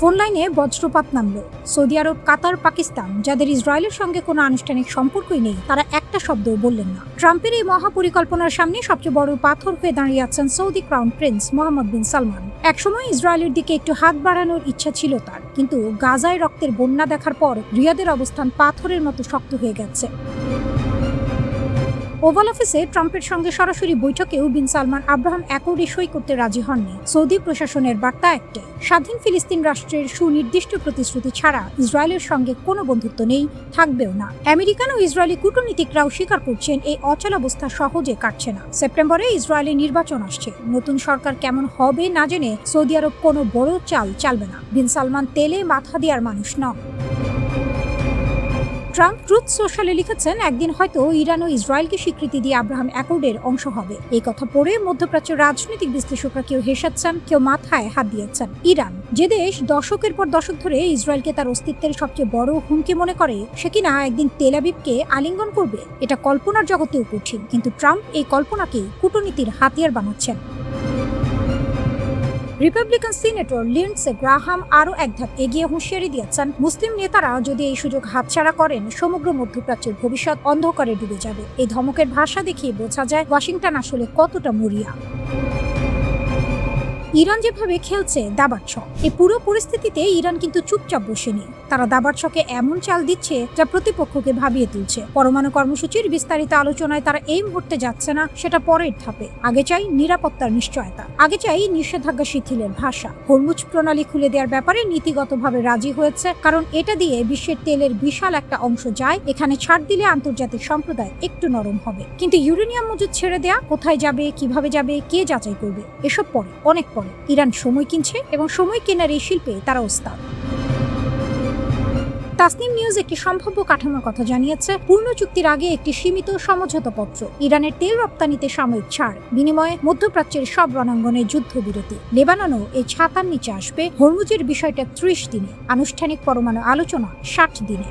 ফোন লাইনে বজ্রপাত নামল। সৌদি আরব, কাতার, পাকিস্তান, যাদের ইসরায়েলের সঙ্গে কোনো আনুষ্ঠানিক সম্পর্কই নেই, তারা একটা শব্দও বললেন না। ট্রাম্পের এই মহাপরিকল্পনার সামনে সবচেয়ে বড় পাথর হয়ে দাঁড়িয়ে আছেন সৌদি ক্রাউন প্রিন্স মোহাম্মদ বিন সালমান। একসময় ইসরায়েলের দিকে একটু হাত বাড়ানোর ইচ্ছা ছিল তার, কিন্তু গাজায় রক্তের বন্যা দেখার পর রিয়াদের অবস্থান পাথরের মতো শক্ত হয়ে গেছে। ওভাল অফিসে ট্রাম্পের সঙ্গে সরাসরি বৈঠকেও বিন সালমান আব্রাহাম অ্যাকর্ডে সই করতে রাজি হননি। সৌদি প্রশাসনের বার্তা একটাই, স্বাধীন ফিলিস্তিন রাষ্ট্রের সুনির্দিষ্ট প্রতিশ্রুতি ছাড়া ইসরায়েলের সঙ্গে কোনো বন্ধুত্ব নেই, থাকবেও না। আমেরিকান ও ইসরায়েলি কূটনীতিকরাও স্বীকার করছেন এই অচলাবস্থা সহজে কাটছে না। সেপ্টেম্বরে ইসরায়েলে নির্বাচন আসছে, নতুন সরকার কেমন হবে না জেনে সৌদি আরব কোনো বড় চাল চালবে না। বিন সালমান তেলে মাথা দেওয়ার মানুষ নন। ট্রাম্প ট্রুথ সোশ্যালে লিখেছেন, একদিন হয়তো ইরান ও ইসরায়েলকে স্বীকৃতি দিয়ে আব্রাহাম অ্যাকর্ডের অংশ হবে। এই কথা পড়ে মধ্যপ্রাচ্যের রাজনৈতিক বিশ্লেষকরা কেউ হেসাচ্ছেন, কেউ মাথায় হাত দিয়েছেন। ইরান, যে দেশ দশকের পর দশক ধরে ইসরায়েলকে তার অস্তিত্বের সবচেয়ে বড় হুমকি মনে করে, সে কিনা একদিন তেল আবিবকে আলিঙ্গন করবে, এটা কল্পনার জগতেও কঠিন। কিন্তু ট্রাম্প এই কল্পনাকেই কূটনীতির হাতিয়ার বানাচ্ছেন। রিপাবলিকান সিনেটর লিন্ডসে গ্রাহাম আরও এক ধাপ এগিয়ে হুঁশিয়ারি দিয়েছেন, মুসলিম নেতারা যদি এই সুযোগ হাতছাড়া করেন, সমগ্র মধ্যপ্রাচ্যের ভবিষ্যৎ অন্ধকারে ডুবে যাবে। এই ধমকের ভাষা দেখিয়ে বোঝা যায় ওয়াশিংটন আসলে কতটা মরিয়া। ইরান যেভাবে খেলছে দাবার ছক, এই পুরো পরিস্থিতিতে ইরান কিন্তু চুপচাপ বসেনি। তারা দাবার ছকে এমন চাল দিচ্ছে যা প্রতিপক্ষকে ভাবিয়ে তুলছে। পরমাণু কর্মসূচির বিস্তারিত আলোচনায় তারা এই মুহূর্তে যাচ্ছে না, সেটা পরের ধাপে। আগে চাই নিরাপত্তার নিশ্চয়তা, আগে চাই নিষেধাজ্ঞা শিথিলের ভাষা। হরমুজ প্রণালী খুলে দেওয়ার ব্যাপারে নীতিগতভাবে রাজি হয়েছে, কারণ এটা দিয়ে বিশ্বের তেলের বিশাল একটা অংশ যায়। এখানে ছাড় দিলে আন্তর্জাতিক সম্প্রদায় একটু নরম হবে, কিন্তু ইউরেনিয়াম মজুদ ছেড়ে দেয়া, কোথায় যাবে, কিভাবে যাবে, কে যাচাই করবে, এসব পরে, অনেক পরে। ইরান সময় কিনছে এবং সময় কেনার এই শিল্পে তারা ওস্তাদ। তাসনিম নিউজ একটি সম্ভাব্য কাঠামোর কথা জানিয়েছে। পূর্ণ চুক্তির আগে একটি সীমিত সমঝোতাপত্র, ইরানের তেল রপ্তানিতে সাময়িক ছাড়, বিনিময়ে মধ্যপ্রাচ্যের সব রণাঙ্গনে যুদ্ধবিরতি। লেবাননও এই ছাতার নিচে আসবে। হরমুজের বিষয়টা 30 দিনে, আনুষ্ঠানিক পরমাণু আলোচনা 60 দিনে।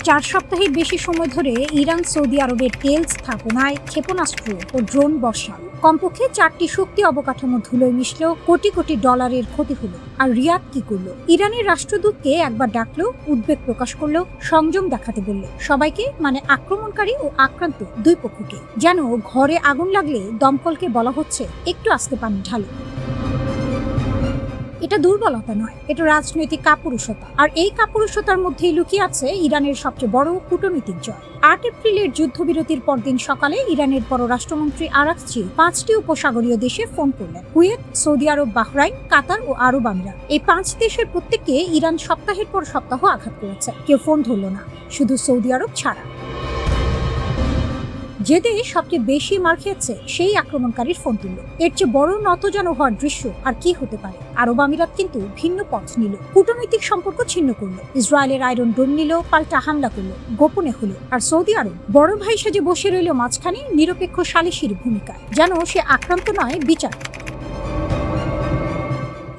চার সপ্তাহের বেশি সময় ধরে ইরান সৌদি আরবের তেল স্থাপনায় ক্ষেপণাস্ত্র ও ড্রোন বসাল। কমপক্ষে 4টি শক্তি অবকাঠামো ধুলোয় মিশলেও কোটি কোটি ডলারের ক্ষতি হলো। আর রিয়াদ কি করলো? ইরানের রাষ্ট্রদূতকে একবার ডাকলো, উদ্বেগ প্রকাশ করলো, সংযম দেখাতে বলল সবাইকে, মানে আক্রমণকারী ও আক্রান্ত দুই পক্ষকে। যেন ঘরে আগুন লাগলে দমকলকে বলা হচ্ছে একটু আস্তে পানি ঢালো। এটা দুর্বলতা নয়, এটা রাজনৈতিক কাপুরুষতা। আর এই কাপুরুষতার মধ্যেই লুকিয়ে আছে ইরানের সবচেয়ে বড় কূটনৈতিক জয়। 8 এপ্রিলের যুদ্ধবিরতির পরদিন সকালে ইরানের পররাষ্ট্রমন্ত্রী আরাকচি 5টি উপসাগরীয় দেশে ফোন করলেন। কুয়েত, সৌদি আরব, বাহরাইন, কাতার ও আরব আমিরাত। এই 5 দেশের প্রত্যেককে ইরান সপ্তাহের পর সপ্তাহ আঘাত করেছে। কেউ ফোন ধরল না, শুধু সৌদি আরব ছাড়া। যে দেশ সবচেয়ে বেশি মার খেয়েছে সেই আক্রমণকারীর ফোন তুলল। এর চেয়ে বড় নতজানু হওয়ার দৃশ্য আর কি হতে পারে? আরব আমিরাত কিন্তু ভিন্ন পথ নিল, কূটনৈতিক সম্পর্ক ছিন্ন করলো। ইসরায়েলের আয়রন ডোম নিল, পাল্টা হামলা করলো, গোপনে হলো। আর সৌদি আরব বড় ভাই সেজে বসে রইল মাঝখানে, নিরপেক্ষ সালিশির ভূমিকায়, যেন সে আক্রান্ত নয়, বিচার।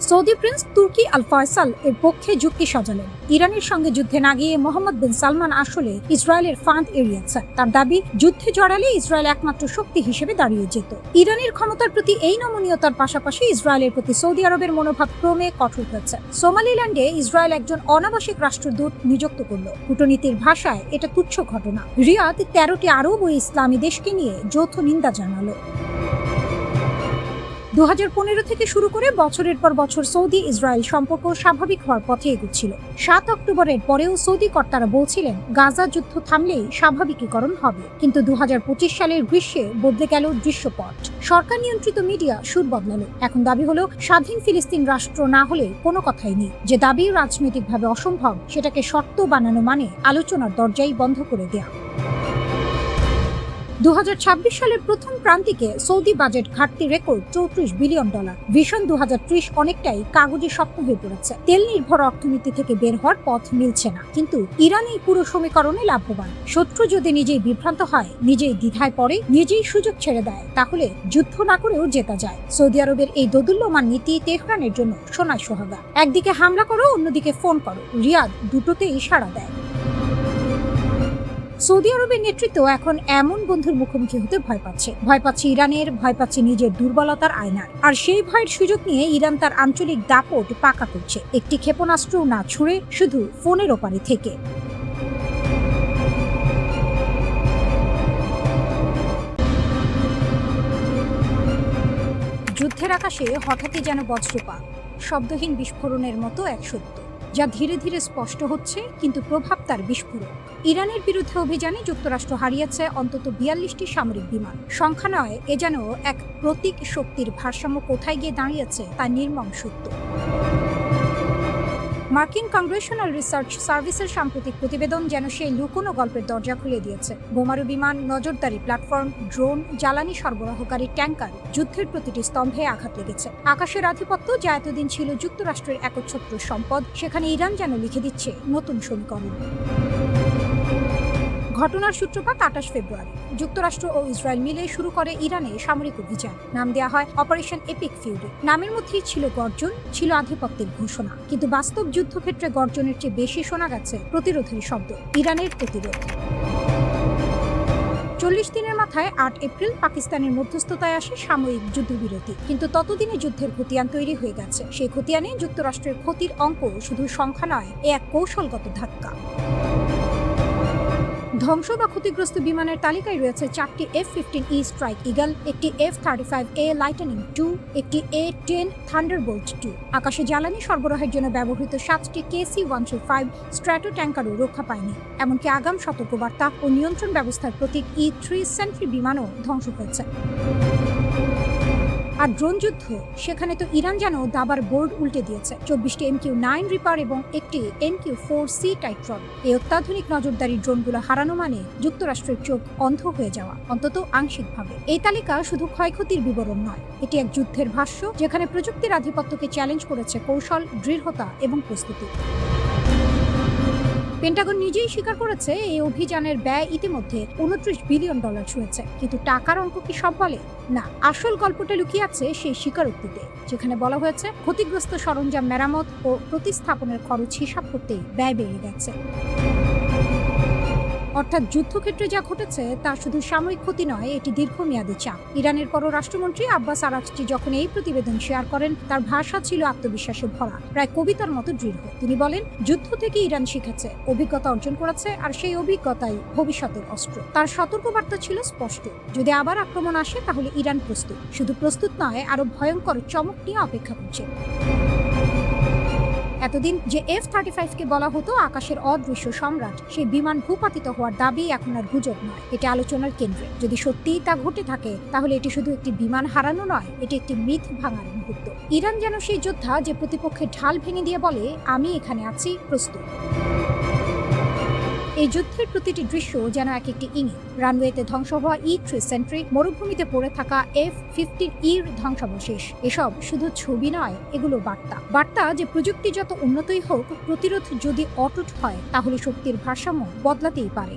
সৌদি প্রিন্স তুর্কি আল ফয়সাল এর পক্ষে যুক্তি সাজালেন। ইরানের সঙ্গে যুদ্ধে না গিয়ে মোহাম্মদ বিন সালমান আসলে ইসরায়েলের ফাঁদ এড়িয়েছে। তার দাবি, যুদ্ধে জড়ালে ইসরায়েল একমাত্র শক্তি হিসেবে দাঁড়িয়ে যেত। ইরানের ক্ষমতার প্রতি এই নমনীয়তার পাশাপাশি ইসরায়েলের প্রতি সৌদি আরবের মনোভাব ক্রমে কঠোর হয়েছে। সোমালিল্যান্ডে ইসরায়েল একজন অনাবাসিক রাষ্ট্রদূত নিযুক্ত করল। কূটনীতির ভাষায় এটা তুচ্ছ ঘটনা। রিয়াদ 13টি আরব ও ইসলামী দেশকে নিয়ে যৌথ নিন্দা জানালো। 2015 থেকে শুরু করে বছরের পর বছর সৌদি ইসরায়েল সম্পর্ক স্বাভাবিক হওয়ার পথে এগোচ্ছিল। 7 অক্টোবরের পরেও সৌদি কর্তারা বলছিলেন গাজা যুদ্ধ থামলেই স্বাভাবিকীকরণ হবে। কিন্তু 2025 সালের গ্রীষ্মে বদলে গেল দৃশ্যপট। সরকার নিয়ন্ত্রিত মিডিয়া সুর বদলালো। এখন দাবি হলো স্বাধীন ফিলিস্তিন রাষ্ট্র না হলে কোনো কথাই নেই। যে দাবি রাজনৈতিকভাবে অসম্ভব, সেটাকে শর্ত বানানো মানে আলোচনার দরজাই বন্ধ করে দেয়া। 2026 সালের প্রথম প্রান্তিকে সৌদি বাজেট ঘাটতি রেকর্ড $34 বিলিয়ন। ভিশন 2030 অনেকটাই কাগজে স্বপ্ন হয়ে পড়েছে। তেল নির্ভর অর্থনীতি থেকে বের হওয়ার পথ মিলছে না, কিন্তু ইরান এই পুরো সমীকরণে লাভবান। শত্রু যদি নিজেই বিভ্রান্ত হয়, নিজেই দ্বিধায় পড়ে, নিজেই সুযোগ ছেড়ে দেয়, তাহলে যুদ্ধ না করেও জেতা যায়। সৌদি আরবের এই দোদুল্যমান নীতি তেহরানের জন্য সোনায় সোহাগা। একদিকে হামলা করো, অন্যদিকে ফোন করো, রিয়াদ দুটোতেই সাড়া দেয়। সৌদি আরবের নেতৃত্ব এখন এমন বন্ধুর মুখোমুখি হতে ভয় পাচ্ছে ইরানের, ভয় পাচ্ছে নিজের দুর্বলতার আয়নার। আর সেই ভয়ের সুযোগ নিয়ে ইরান তার আঞ্চলিক দাপট পাকা করছে, একটি ক্ষেপণাস্ত্র না ছুড়ে, শুধু ফোনের ওপারে থেকে। যুদ্ধের আকাশে হঠাৎই যেন বজ্রপাত, শব্দহীন বিস্ফোরণের মতো এক সত্য, যা ধীরে ধীরে স্পষ্ট হচ্ছে, কিন্তু প্রভাব তার বিস্ফোরক। ইরানের বিরুদ্ধে অভিযানে যুক্তরাষ্ট্র হারিয়েছে অন্তত 42টি সামরিক বিমান। সংখ্যা নয়, এ যেন এক প্রতীক শক্তির ভারসাম্য কোথায় গিয়ে দাঁড়িয়েছে তা নির্মম সত্য। মার্কিন কংগ্রেশনাল রিসার্চ সার্ভিসের সাম্প্রতিক প্রতিবেদন যেন সেই লুকোনো গল্পের দরজা খুলে দিয়েছে। বোমারু বিমান, নজরদারি প্ল্যাটফর্ম, ড্রোন, জ্বালানি সরবরাহকারী ট্যাঙ্কার, যুদ্ধের প্রতিটি স্তম্ভে আঘাত লেগেছে। আকাশের আধিপত্য, যা এতদিন ছিল যুক্তরাষ্ট্রের একচ্ছত্র সম্পদ, সেখানে ইরান যেন লিখে দিচ্ছে নতুন সমীকরণ। ঘটনার সূত্রপাত 28 ফেব্রুয়ারি। যুক্তরাষ্ট্র ও ইসরায়েল মিলে শুরু করে ইরানে সামরিক অভিযান। নাম দেওয়া হয় অপারেশন এপিক ফিউরি। নামের মধ্যেই ছিল গর্জন, ছিল আধিপত্যের ঘোষণা। কিন্তু বাস্তব যুদ্ধক্ষেত্রে গর্জনের চেয়ে বেশি শোনা গেছে প্রতিরোধের শব্দ, ইরানের প্রতিরোধ। 40 দিনের মাথায় 8 এপ্রিল পাকিস্তানের মধ্যস্থতায় আসে সাময়িক যুদ্ধবিরতি। কিন্তু ততদিনে যুদ্ধের খতিয়ান তৈরি হয়ে গেছে। সেই খতিয়ানে যুক্তরাষ্ট্রের ক্ষতির অঙ্ক শুধু সংখ্যা নয়, এ এক কৌশলগত ধাক্কা। ধ্বংস বা ক্ষতিগ্রস্ত বিমানের তালিকায় রয়েছে 4টি F-15E স্ট্রাইক ইগল, একটি F-35A লাইটনিং 2, একটি A-10 থান্ডারবোল্ট 2। আকাশে জ্বালানি সরবরাহের জন্য ব্যবহৃত 7টি KC-135 স্ট্র্যাটো ট্যাঙ্কারও রক্ষা পায়নি। এমনকি আগাম সতর্কবার্তা ও নিয়ন্ত্রণ ব্যবস্থার প্রতীক E-3 সেন্ট্রি বিমানও ধ্বংস হয়েছে। আর ড্রোন যুদ্ধ, সেখানে তো ইরান যেন দাবার বোর্ড উল্টে দিয়েছে। 24টি MQ-9 রিপার এবং একটি MQ-4C টাইট্রন। এই অত্যাধুনিক নজরদারি ড্রোনগুলো হারানো মানে যুক্তরাষ্ট্রের চোখ অন্ধ হয়ে যাওয়া, অন্তত আংশিকভাবে। এই তালিকা শুধু ক্ষয়ক্ষতির বিবরণ নয়, এটি এক যুদ্ধের ভাষ্য, যেখানে প্রযুক্তির আধিপত্যকে চ্যালেঞ্জ করেছে কৌশল, দৃঢ়তা এবং প্রস্তুতি। পেন্টাগন নিজেই স্বীকার করেছে এই অভিযানের ব্যয় ইতিমধ্যে $29 বিলিয়ন ছুঁয়েছে। কিন্তু টাকার অঙ্ক কি সব বলে? না, আসল গল্পটা লুকিয়ে আছে সেই স্বীকারোক্তিতে, যেখানে বলা হয়েছে ক্ষতিগ্রস্ত সরঞ্জাম মেরামত ও প্রতিস্থাপনের খরচ হিসাব করতেই ব্যয় বেড়ে গেছে। অর্থাৎ যুদ্ধক্ষেত্রে যা ঘটেছে তা শুধু সাময়িক ক্ষতি নয়, এটি দীর্ঘমেয়াদী চাপ। ইরানের পররাষ্ট্রমন্ত্রী আব্বাস আরাগচি যখন এই প্রতিবেদন শেয়ার করেন, তার ভাষা ছিল আত্মবিশ্বাসে ভরা, প্রায় কবিতার মতো দৃঢ়। তিনি বলেন, যুদ্ধ থেকে ইরান শিখেছে, অভিজ্ঞতা অর্জন করেছে, আর সেই অভিজ্ঞতাই ভবিষ্যতের অস্ত্র। তার সতর্কবার্তা ছিল স্পষ্ট, যদি আবার আক্রমণ আসে তাহলে ইরান প্রস্তুত। শুধু প্রস্তুত নয়, আরো ভয়ঙ্কর চমক নিয়ে অপেক্ষা করছে। এতদিন যে F-35কে বলা হতো আকাশের অদৃশ্য সম্রাট, সেই বিমান ভূপাতিত হওয়ার দাবি এখন আর গুজব নয়, এটি আলোচনার কেন্দ্রে। যদি সত্যিই তা ঘটে থাকে, তাহলে এটি শুধু একটি বিমান হারানো নয়, এটি একটি মিথ ভাঙার মুহূর্ত। ইরান যেন সেই যোদ্ধা যে প্রতিপক্ষের ঢাল ভেঙে দিয়ে বলে, আমি এখানে আছি, প্রস্তুত। এই যুদ্ধের প্রতিটি দৃশ্য যেন এক একটি ইঙ্গিত। রানওয়েতে ধ্বংস হওয়া E-3 সেন্ট্রি, মরুভূমিতে পড়ে থাকা F-15Eর ধ্বংসাবশেষ, এসব শুধু ছবি নয়, এগুলো বার্তা যে প্রযুক্তি যত উন্নতই হোক, প্রতিরোধ যদি অটুট হয় তাহলে শক্তির ভারসাম্য বদলাতেই পারে।